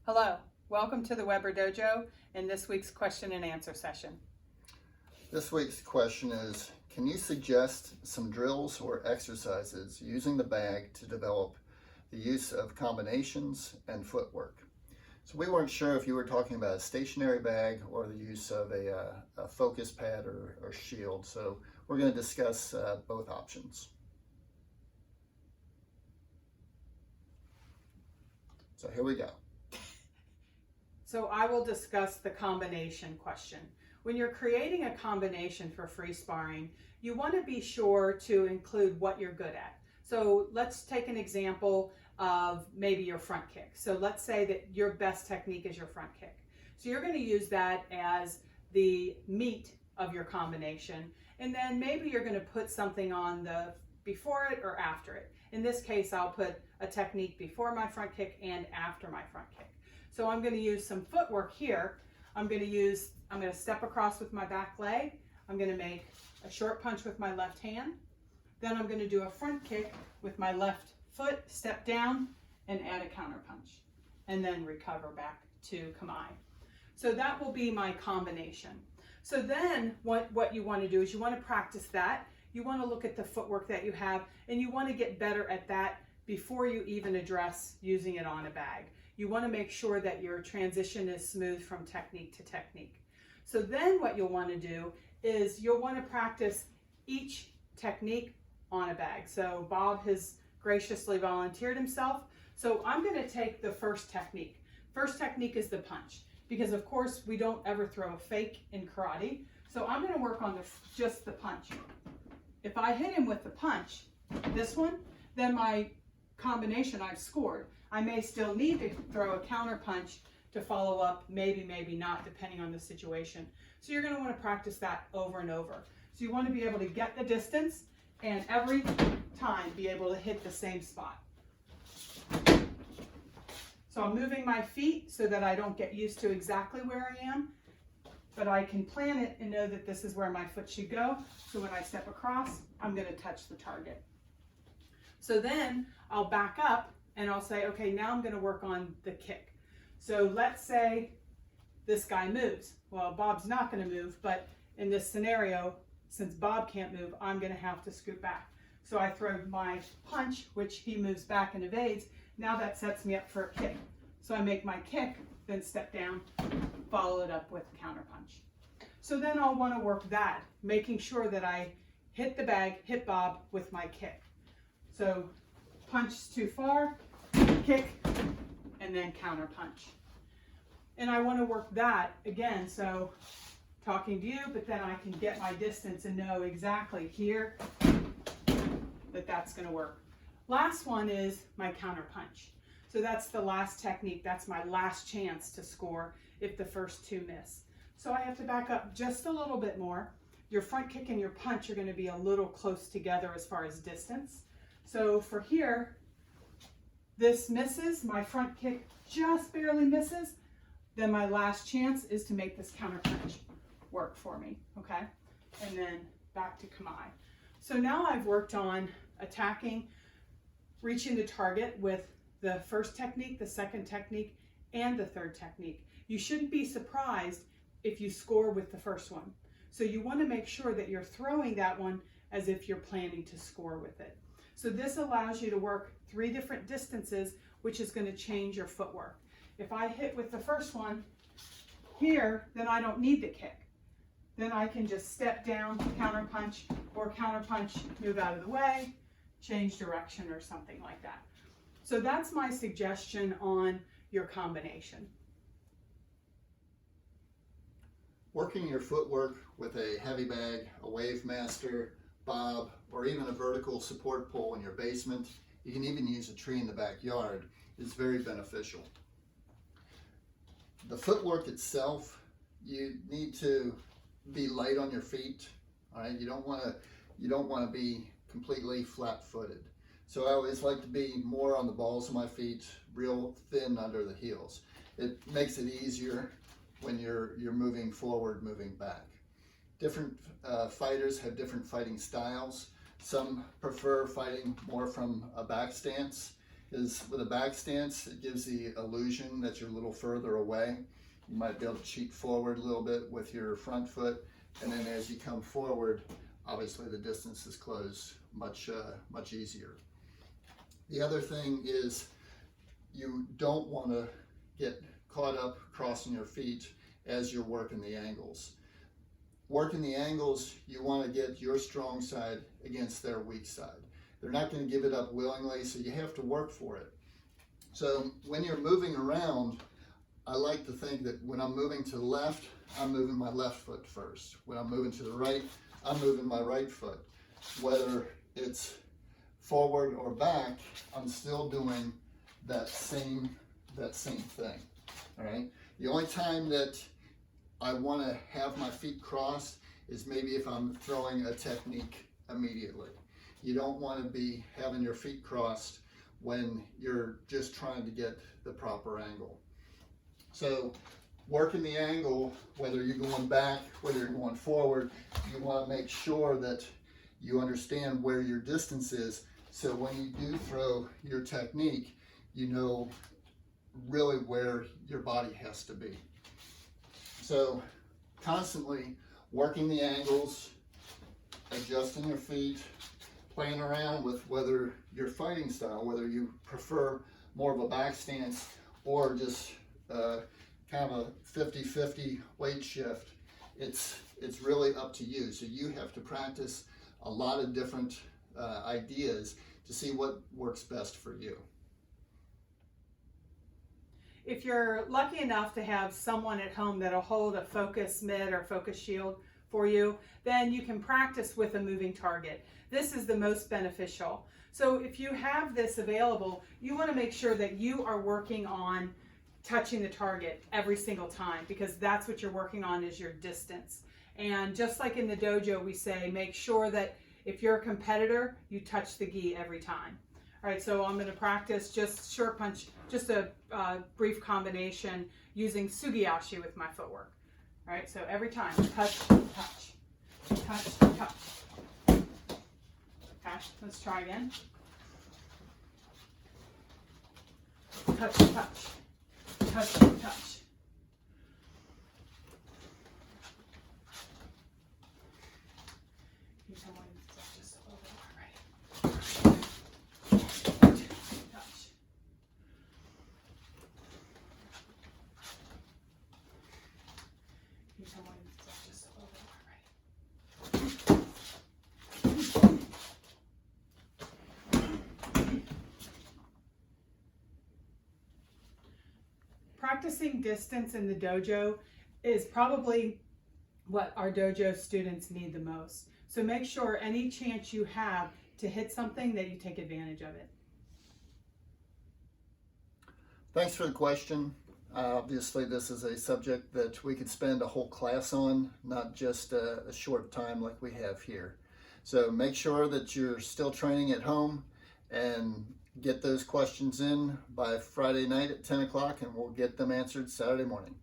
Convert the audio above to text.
Hello, welcome to the Weber Dojo and this week's question and answer session. This week's question is, can you suggest some drills or exercises using the bag to develop the use of combinations and footwork? So we weren't sure if you were talking about a stationary bag or the use of a focus pad or shield. So we're going to discuss both options. So here we go. So I will discuss the combination question. When you're creating a combination for free sparring, you want to be sure to include what you're good at. So let's take an example of maybe your front kick. So let's say that your best technique is your front kick. So you're going to use that as the meat of your combination. And then maybe you're going to put something on the before it or after it. In this case, I'll put a technique before my front kick and after my front kick. So I'm going to use some footwork here. I'm going to step across with my back leg. I'm going to make a short punch with my left hand. Then I'm going to do a front kick with my left foot, step down and add a counter punch, and then recover back to kamae. So that will be my combination. So then what you want to do is you want to practice that. You want to look at the footwork that you have, and you want to get better at that before you even address using it on a bag. You want to make sure that your transition is smooth from technique to technique. So then what you'll want to do is you'll want to practice each technique on a bag. So Bob has graciously volunteered himself. So I'm going to take the first technique. First technique is the punch, because of course we don't ever throw a fake in karate. So I'm going to work on just the punch. If I hit him with the punch, this one, then my combination I've scored. I may still need to throw a counter punch to follow up, maybe not, depending on the situation. So you're going to want to practice that over and over. So you want to be able to get the distance and every time be able to hit the same spot. So I'm moving my feet so that I don't get used to exactly where I am, but I can plan it and know that this is where my foot should go. So when I step across, I'm going to touch the target. So then I'll back up and I'll say, okay, now I'm going to work on the kick. So let's say this guy moves. Well, Bob's not going to move, but in this scenario, since Bob can't move, I'm going to have to scoot back. So I throw my punch, which he moves back and evades. Now that sets me up for a kick. So I make my kick, then step down, follow it up with a counter punch. So then I'll want to work that, making sure that I hit the bag, hit Bob with my kick. So punch too far, kick, and then counter punch. And I want to work that again, so talking to you, but then I can get my distance and know exactly here that that's going to work. Last one is my counter punch. So that's the last technique. That's my last chance to score if the first two miss. So I have to back up just a little bit more. Your front kick and your punch are going to be a little close together as far as distance. So for here, this misses, my front kick just barely misses, then my last chance is to make this counter punch work for me, okay? And then back to kamae. So now I've worked on attacking, reaching the target with the first technique, the second technique, and the third technique. You shouldn't be surprised if you score with the first one. So you want to make sure that you're throwing that one as if you're planning to score with it. So this allows you to work 3 different distances, which is going to change your footwork. If I hit with the first one here, then I don't need the kick. Then I can just step down, counter punch, move out of the way, change direction or something like that. So that's my suggestion on your combination. Working your footwork with a heavy bag, a wave master, bob, or even a vertical support pole in your basement, you can even use a tree in the backyard, is very beneficial. The footwork itself, you need to be light on your feet. All right, you don't want to be completely flat-footed. So I always like to be more on the balls of my feet, real thin under the heels. It makes it easier when you're moving forward, moving back. Different fighters have different fighting styles. Some prefer fighting more from a back stance, because with a back stance, it gives the illusion that you're a little further away. You might be able to cheat forward a little bit with your front foot, and then as you come forward, obviously the distance is closed much easier. The other thing is you don't want to get caught up crossing your feet as you're working the angles. Working the angles, you want to get your strong side against their weak side. They're not going to give it up willingly, so you have to work for it. So when you're moving around, I like to think that when I'm moving to the left, I'm moving my left foot first. When I'm moving to the right, I'm moving my right foot. Whether it's forward or back, I'm still doing that same thing. All right. The only time that I want to have my feet crossed is maybe if I'm throwing a technique immediately. You don't want to be having your feet crossed when you're just trying to get the proper angle. So working the angle, whether you're going back, whether you're going forward, you want to make sure that you understand where your distance is, so when you do throw your technique, you know really where your body has to be. So constantly working the angles, adjusting your feet, playing around with whether your fighting style, whether you prefer more of a back stance or just kind of a 50-50 weight shift. It's really up to you. So you have to practice a lot of different ideas to see what works best for you. If you're lucky enough to have someone at home that'll hold a focus mitt or focus shield for you, then you can practice with a moving target. This is the most beneficial. So if you have this available, you want to make sure that you are working on touching the target every single time, because that's what you're working on, is your distance. And just like in the dojo, we say, make sure that if you're a competitor, you touch the gi every time. All right, so I'm going to practice just short punch, just a brief combination using sugiyashi with my footwork. All right, so every time, touch, touch, touch, touch. Okay, let's try again. Touch, touch, touch, touch. Can you tell me just a little bit more, right? Touch. Can you tell me just a little bit more, right? Practicing distance in the dojo is probably what our dojo students need the most. So make sure any chance you have to hit something that you take advantage of it. Thanks for the question. Obviously, this is a subject that we could spend a whole class on, not just a short time like we have here. So make sure that you're still training at home and get those questions in by Friday night at 10 o'clock, and we'll get them answered Saturday morning.